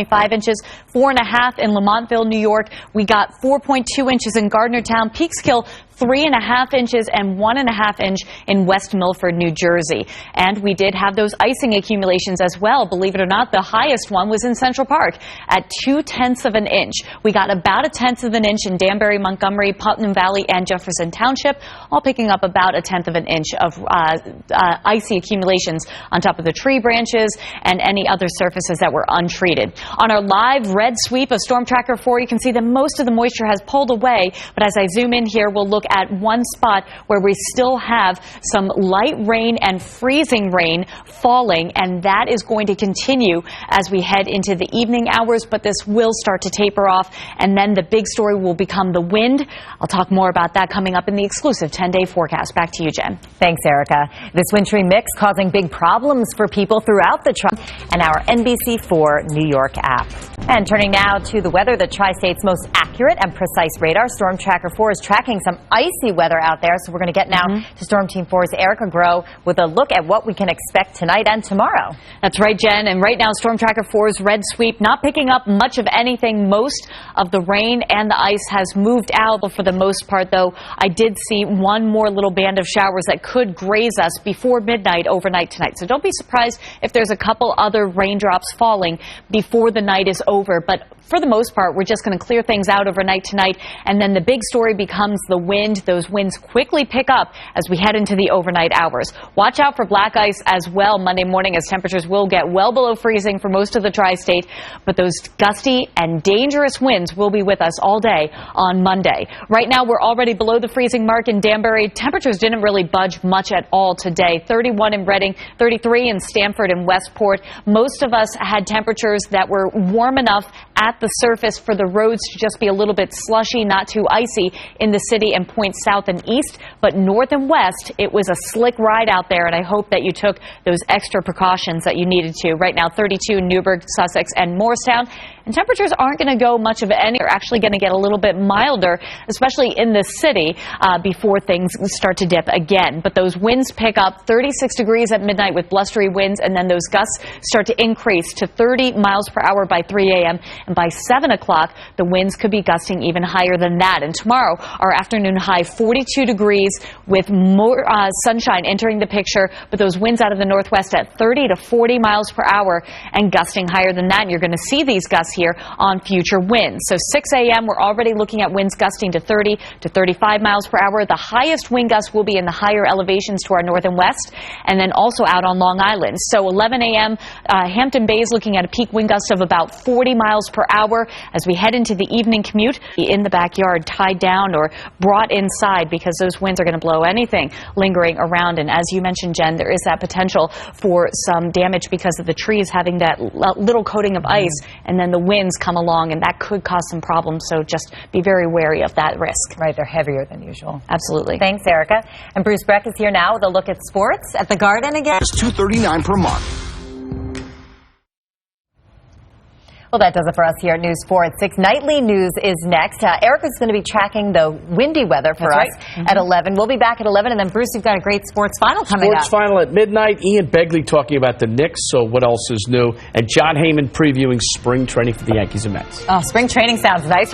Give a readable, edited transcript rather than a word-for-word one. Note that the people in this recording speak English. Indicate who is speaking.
Speaker 1: 5 inches, 4.5 in Lamontville, New York. We got 4.2 inches in Gardnertown, Peekskill, 3.5 inches and 1.5 inch in West Milford, New Jersey. And we did have those icing accumulations as well. Believe it or not, the highest one was in Central Park at 0.2 of an inch. We got about 1/10 of an inch in Danbury, Montgomery, Putnam Valley, and Jefferson Township, all picking up about 1/10 of an inch of icy accumulations on top of the tree branches and any other surfaces that were untreated. On our live red sweep of Storm Tracker 4, you can see that most of the moisture has pulled away, but as I zoom in here, we'll look at one spot where we still have some light rain and freezing rain falling, and that is going to continue as we head into the evening hours, but this will start to taper off, and then the big story will become the wind. I'll talk more about that coming up in the exclusive 10-day forecast. Back to you, Jen.
Speaker 2: Thanks, Erica. This wintry mix causing big problems for people throughout the and our NBC4 New York app. And turning now to the weather, the Tri-State's most accurate and precise radar. Storm Tracker 4 is tracking some icy weather out there, so we're going to get now to Storm Team 4's Erica Grow with a look at what we can expect tonight and tomorrow.
Speaker 1: That's right, Jen. And right now, Storm Tracker 4's red sweep not picking up much of anything. Most of the rain and the ice has moved out for the most part, though. I did see one more little band of showers that could graze us before midnight overnight tonight. So don't be surprised if there's a couple other raindrops falling before the night is over. But for the most part, we're just going to clear things out overnight tonight, and then the big story becomes the wind. Those winds quickly pick up as we head into the overnight hours. Watch out for black ice as well Monday morning, as temperatures will get well below freezing for most of the Tri-State, but those gusty and dangerous winds will be with us all day on Monday. Right now, we're already below the freezing mark in Danbury. Temperatures didn't really budge much at all today. 31 in Reading, 33 in Stamford and Westport. Most of us had temperatures that were warm enough at the surface for the roads to just be a little bit slushy, not too icy in the city and points south and east, but north and west, it was a slick ride out there, and I hope that you took those extra precautions that you needed to. Right now, 32 in Newburgh, Sussex, and Morristown, and temperatures aren't going to go much of any. They're actually going to get a little bit milder, especially in the city, before things start to dip again. But those winds pick up 36 degrees at midnight with blustery winds, and then those gusts start to increase to 30 miles per hour by 3 a.m. And by 7 o'clock, the winds could be gusting even higher than that. And tomorrow, our afternoon high, 42 degrees with more sunshine entering the picture, but those winds out of the northwest at 30 to 40 miles per hour and gusting higher than that. And you're going to see these gusts here on future winds. So 6 a.m., we're already looking at winds gusting to 30 to 35 miles per hour. The highest wind gusts will be in the higher elevations to our north and west, and then also out on Long Island. So 11 a.m., Hampton Bay is looking at a peak wind gust of about 40 miles per hour as we head into the evening commute. In the backyard, tied down or brought inside, because those winds are going to blow anything lingering around. And as you mentioned, Jen, there is that potential for some damage because of the trees having that little coating of ice, and then the winds come along, and that could cause some problems. So just be very wary of that risk.
Speaker 2: Right, they're heavier than usual.
Speaker 1: Absolutely.
Speaker 2: Thanks, Erica. And Bruce Breck is here now with a look at sports at the Garden again.
Speaker 3: It's $239 per month.
Speaker 2: Well, that does it for us here at News 4 at 6. Nightly news is next. Erica's going to be tracking the windy weather for us at 11. We'll be back at 11. And then, Bruce, you've got a great sports final coming up.
Speaker 4: Sports final at midnight. Ian Begley talking about the Knicks, so what else is new? And John Heyman previewing spring training for the Yankees and Mets.
Speaker 2: Oh, spring training sounds nice.